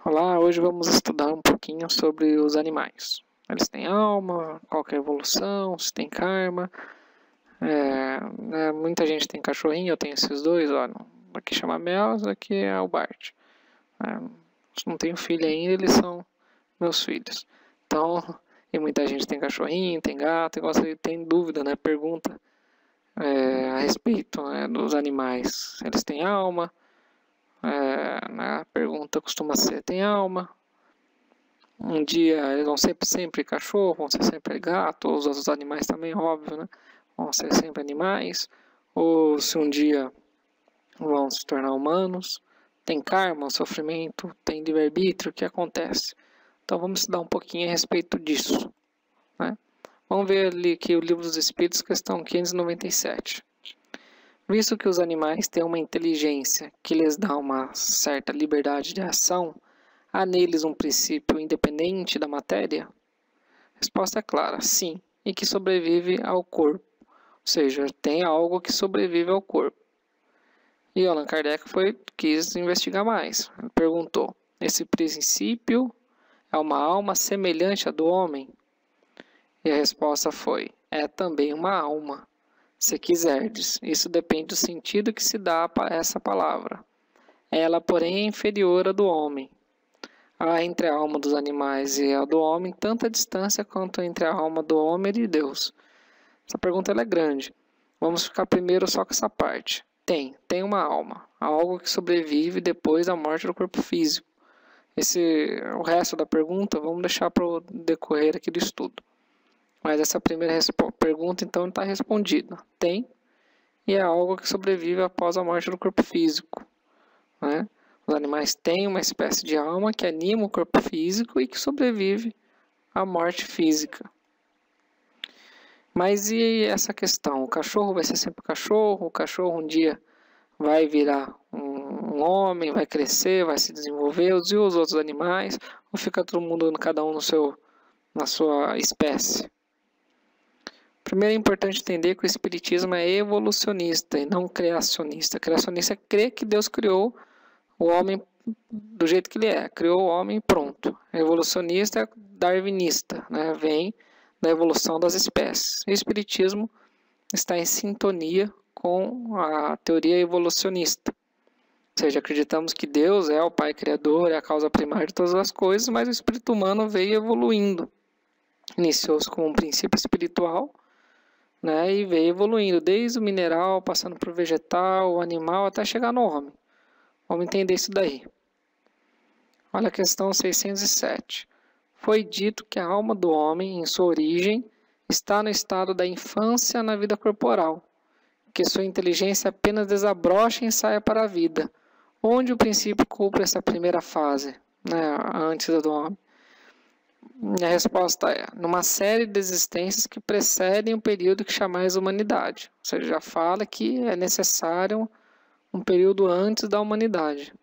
Olá, hoje vamos estudar um pouquinho sobre os animais. Eles têm alma, qual que é a evolução, se tem karma. Muita gente tem cachorrinho, eu tenho esses dois, olha. Aqui chama Mel, aqui é o Bart. Não tenho filho ainda, eles são meus filhos. Então, e muita gente tem cachorrinho, tem gato, tem dúvida, né? Pergunta a respeito, né, dos animais. Eles têm alma? A pergunta costuma ser: tem alma? Um dia eles vão ser sempre cachorro, vão ser sempre gato, os outros animais também, óbvio, né? Vão ser sempre animais. Ou se um dia vão se tornar humanos. Tem karma, sofrimento, tem livre-arbítrio, o que acontece? Então vamos estudar um pouquinho a respeito disso, né? Vamos ver ali aqui o Livro dos Espíritos, questão 597. Visto que os animais têm uma inteligência que lhes dá uma certa liberdade de ação, há neles um princípio independente da matéria? Resposta é clara, sim, e que sobrevive ao corpo, ou seja, tem algo que sobrevive ao corpo. E Allan Kardec quis investigar mais. Ele perguntou: esse princípio é uma alma semelhante à do homem? E a resposta foi: é também uma alma, se quiserdes. Isso depende do sentido que se dá a essa palavra. Ela, porém, é inferior à do homem. Há entre a alma dos animais e a do homem tanta distância quanto entre a alma do homem e de Deus. Essa pergunta é grande. Vamos ficar primeiro só com essa parte. Tem uma alma, algo que sobrevive depois da morte do corpo físico. O resto da pergunta vamos deixar para o decorrer aqui do estudo. Mas essa primeira pergunta então está respondida. Tem, e é algo que sobrevive após a morte do corpo físico, né? Os animais têm uma espécie de alma que anima o corpo físico e que sobrevive à morte física. Mas e essa questão? O cachorro vai ser sempre cachorro? O cachorro um dia vai virar um homem, vai crescer, vai se desenvolver? E os outros animais? Ou fica todo mundo, cada um na sua espécie? Primeiro é importante entender que o espiritismo é evolucionista e não criacionista. Criacionista é crer que Deus criou o homem do jeito que ele é, criou o homem e pronto. Evolucionista é darwinista, né? Vem da evolução das espécies. O espiritismo está em sintonia com a teoria evolucionista. Ou seja, acreditamos que Deus é o Pai Criador, é a causa primária de todas as coisas, mas o espírito humano veio evoluindo. Iniciou-se como um princípio espiritual, né, e veio evoluindo, desde o mineral, passando por vegetal, o animal, até chegar no homem. Vamos entender isso daí. Olha a questão 607. Foi dito que a alma do homem, em sua origem, está no estado da infância na vida corporal, que sua inteligência apenas desabrocha e ensaia para a vida, onde o princípio cumpre essa primeira fase, né, antes do homem. E a resposta é: numa série de existências que precedem o período que chamais humanidade. Ou seja, já fala que é necessário um período antes da humanidade.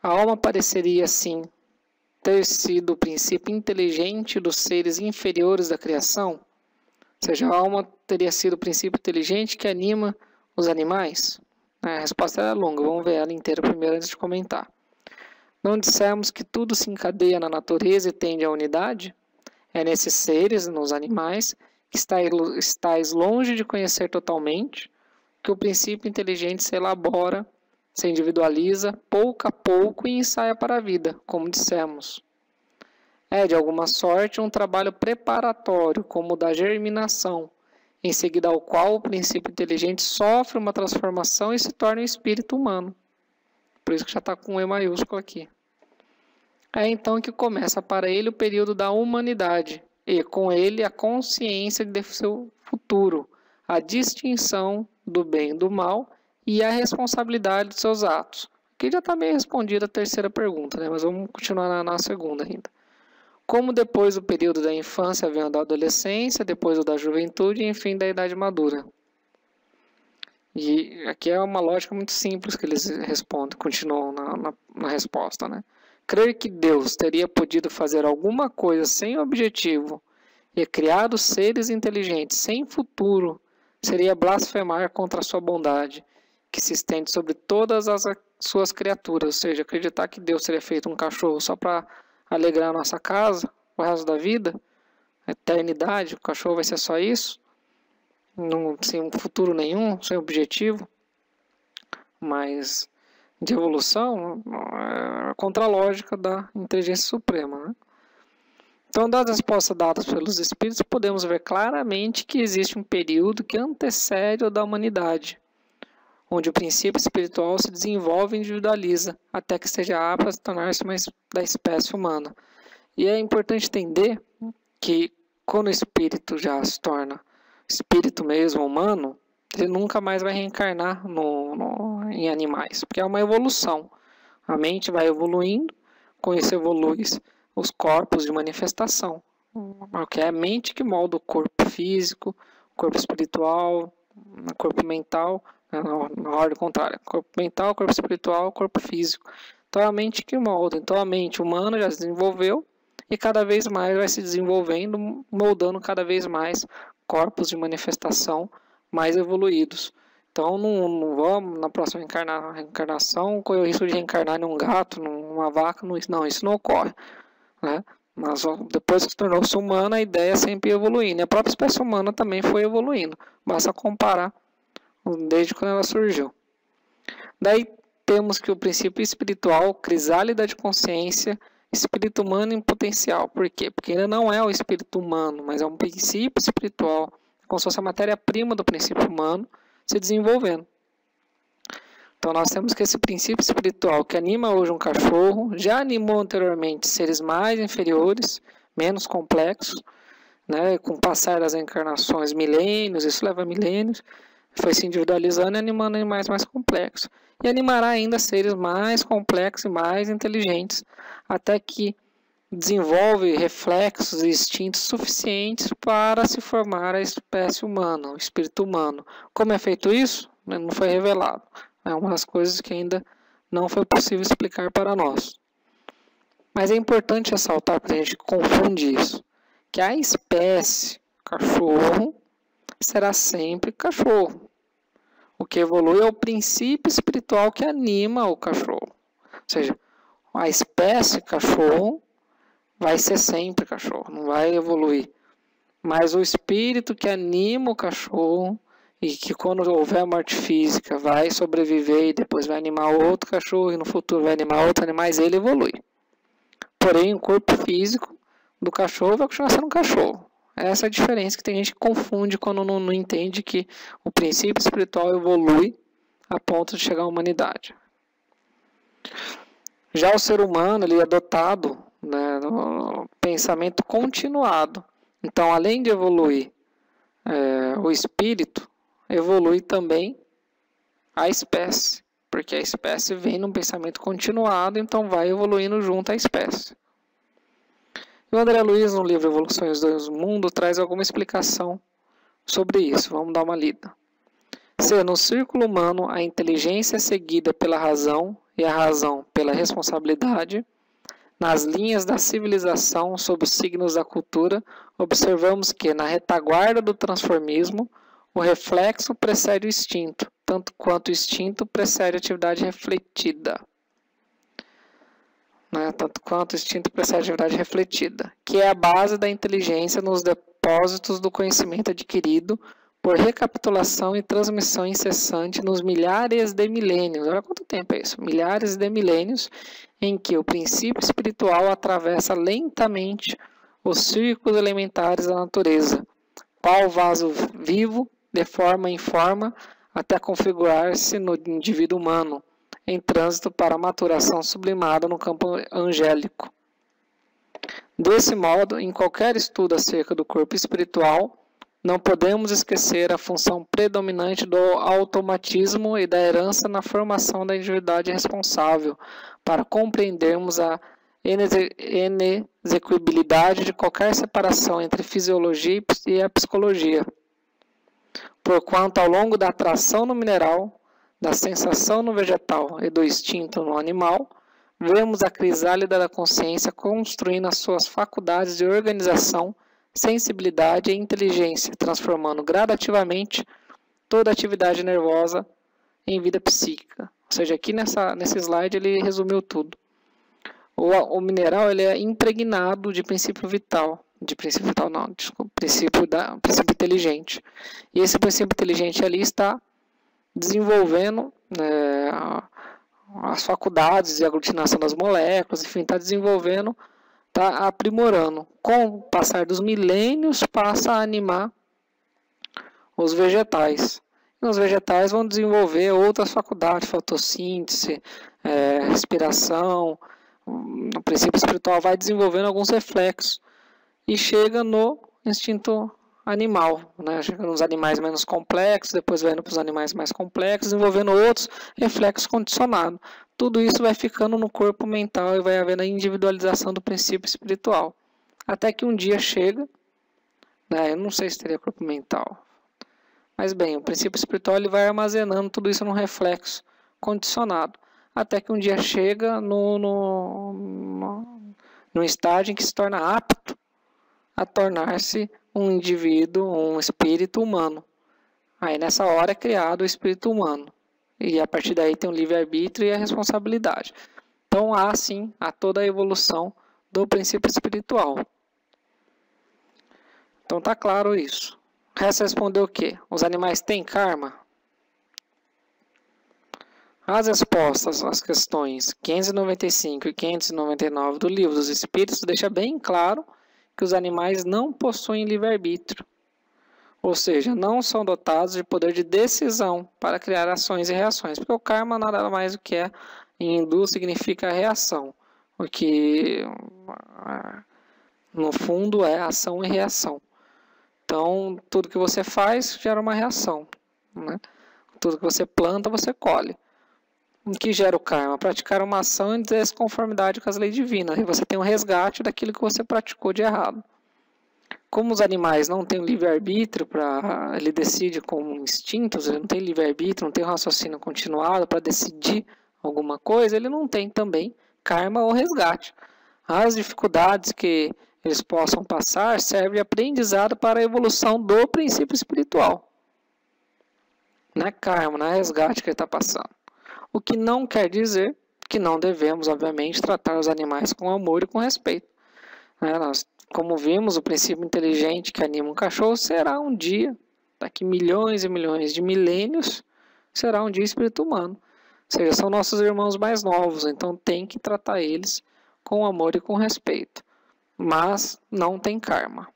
A alma pareceria, assim, ter sido o princípio inteligente dos seres inferiores da criação? Ou seja, a alma teria sido o princípio inteligente que anima os animais? A resposta é longa, vamos ver ela inteira primeiro antes de comentar. Não dissemos que tudo se encadeia na natureza e tende à unidade? É nesses seres, nos animais, que estáis longe de conhecer totalmente, que o princípio inteligente se elabora, se individualiza pouco a pouco e ensaia para a vida, como dissemos. É, de alguma sorte, um trabalho preparatório, como o da germinação, em seguida ao qual o princípio inteligente sofre uma transformação e se torna um espírito humano. Por isso que já está com E maiúsculo aqui. É então que começa para ele o período da humanidade, e com ele a consciência de seu futuro, a distinção do bem e do mal e a responsabilidade de seus atos. Aqui já está meio respondida a terceira pergunta, né? Mas vamos continuar na segunda ainda. Como depois do período da infância vem o da adolescência, depois o da juventude e enfim da idade madura. E aqui é uma lógica muito simples que eles respondem, continuam na resposta, né? Crer que Deus teria podido fazer alguma coisa sem objetivo e criado seres inteligentes sem futuro seria blasfemar contra a sua bondade, que se estende sobre todas as suas criaturas, ou seja, acreditar que Deus teria feito um cachorro só para alegrar a nossa casa, o resto da vida, a eternidade, o cachorro vai ser só isso, não, sem um futuro nenhum, sem objetivo, mas de evolução, é contra a lógica da inteligência suprema, né? Então, dadas as respostas dadas pelos espíritos, podemos ver claramente que existe um período que antecede o da humanidade, onde o princípio espiritual se desenvolve e individualiza, até que esteja apto a tornar-se mais da espécie humana. E é importante entender que quando o espírito já se torna espírito mesmo humano, ele nunca mais vai reencarnar em animais, porque é uma evolução. A mente vai evoluindo, com isso evolui os corpos de manifestação, que é a mente que molda o corpo físico, o corpo espiritual, o corpo mental, na ordem contrária, corpo mental, corpo espiritual, corpo físico. Então é a mente que molda. Então a mente humana já se desenvolveu e cada vez mais vai se desenvolvendo, moldando cada vez mais corpos de manifestação mais evoluídos. Então não vamos na próxima reencarnação correr o risco de reencarnar num gato, numa vaca, não, isso não ocorre, né? Mas depois que se tornou-se humana, a ideia é sempre evoluindo. E a própria espécie humana também foi evoluindo. Basta comparar desde quando ela surgiu. Daí temos que o princípio espiritual, crisálida de consciência, espírito humano em potencial. Por quê? Porque ainda não é o espírito humano, mas é um princípio espiritual, como se fosse a matéria-prima do princípio humano, se desenvolvendo. Então nós temos que esse princípio espiritual que anima hoje um cachorro, já animou anteriormente seres mais inferiores, menos complexos, né, com o passar das encarnações, milênios, isso leva milênios, foi se individualizando e animando animais mais complexos. E animará ainda seres mais complexos e mais inteligentes, até que desenvolve reflexos e instintos suficientes para se formar a espécie humana, o espírito humano. Como é feito isso? Não foi revelado. É uma das coisas que ainda não foi possível explicar para nós. Mas é importante ressaltar, porque a gente confunde isso, que a espécie cachorro será sempre cachorro. O que evolui é o princípio espiritual que anima o cachorro. Ou seja, a espécie cachorro vai ser sempre cachorro, não vai evoluir. Mas o espírito que anima o cachorro e que quando houver morte física vai sobreviver e depois vai animar outro cachorro e no futuro vai animar outros animais, ele evolui. Porém, o corpo físico do cachorro vai continuar sendo um cachorro. Essa é a diferença que tem gente que confunde quando não entende que o princípio espiritual evolui a ponto de chegar à humanidade. Já o ser humano, ele é dotado, né, no pensamento continuado. Então, além de evoluir o espírito, evolui também a espécie, porque a espécie vem num pensamento continuado, então vai evoluindo junto à espécie. E o André Luiz, no livro Evoluções do Mundo, traz alguma explicação sobre isso. Vamos dar uma lida. Se no círculo humano a inteligência é seguida pela razão e a razão pela responsabilidade, nas linhas da civilização sob os signos da cultura, observamos que, na retaguarda do transformismo, o reflexo precede o instinto, tanto quanto o instinto precede a atividade refletida. Tanto quanto o instinto precede a atividade refletida, que é a base da inteligência nos depósitos do conhecimento adquirido por recapitulação e transmissão incessante nos milhares de milênios. Olha quanto tempo é isso, milhares de milênios, em que o princípio espiritual atravessa lentamente os círculos elementares da natureza, qual vaso vivo, de forma em forma, até configurar-se no indivíduo humano, em trânsito para a maturação sublimada no campo angélico. Desse modo, em qualquer estudo acerca do corpo espiritual, não podemos esquecer a função predominante do automatismo e da herança na formação da individualidade responsável, para compreendermos a inexequibilidade de qualquer separação entre fisiologia e a psicologia. Porquanto, ao longo da atração no mineral, da sensação no vegetal e do instinto no animal, vemos a crisálida da consciência construindo as suas faculdades de organização, sensibilidade e inteligência, transformando gradativamente toda a atividade nervosa em vida psíquica. Ou seja, aqui nesse slide ele resumiu tudo. O mineral ele é impregnado de princípio vital. De princípio vital não, desculpa, princípio inteligente. E esse princípio inteligente ali está desenvolvendo as faculdades de aglutinação das moléculas, enfim, está desenvolvendo, está aprimorando. Com o passar dos milênios, passa a animar os vegetais. E os vegetais vão desenvolver outras faculdades, fotossíntese, respiração. O princípio espiritual vai desenvolvendo alguns reflexos e chega no instinto animal, né? Chega nos animais menos complexos, depois vai indo para os animais mais complexos, desenvolvendo outros reflexos condicionados. Tudo isso vai ficando no corpo mental e vai havendo a individualização do princípio espiritual. Até que um dia chega, né? Eu não sei se teria corpo mental, mas bem, o princípio espiritual ele vai armazenando tudo isso num reflexo condicionado. Até que um dia chega no estágio em que se torna apto a tornar-se um indivíduo, um espírito humano. Aí nessa hora é criado o espírito humano. E a partir daí tem o livre-arbítrio e a responsabilidade. Então há sim, toda a evolução do princípio espiritual. Então tá claro isso. Resta responder o quê? Os animais têm karma? As respostas às questões 595 e 599 do Livro dos Espíritos deixa bem claro que os animais não possuem livre-arbítrio, ou seja, não são dotados de poder de decisão para criar ações e reações, porque o karma nada mais do que em hindu significa reação, o que no fundo é ação e reação. Então, tudo que você faz gera uma reação, né? Tudo que você planta, você colhe. O que gera o karma? Praticar uma ação em desconformidade com as leis divinas. E você tem um resgate daquilo que você praticou de errado. Como os animais não têm livre-arbítrio, ele decide com instintos, ele não tem livre-arbítrio, não tem um raciocínio continuado para decidir alguma coisa, ele não tem também karma ou resgate. As dificuldades que eles possam passar servem de aprendizado para a evolução do princípio espiritual. Não é karma, não é resgate que ele está passando. O que não quer dizer que não devemos, obviamente, tratar os animais com amor e com respeito. Nós, como vimos, o princípio inteligente que anima um cachorro será um dia, daqui milhões e milhões de milênios, será um dia espírito humano. Ou seja, são nossos irmãos mais novos, então tem que tratar eles com amor e com respeito. Mas não tem karma.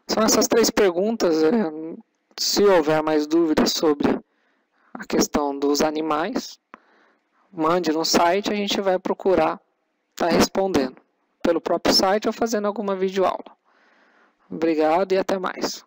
São essas 3 perguntas. Se houver mais dúvidas sobre a questão dos animais, mande no site, a gente vai procurar estar respondendo pelo próprio site ou fazendo alguma videoaula. Obrigado e até mais.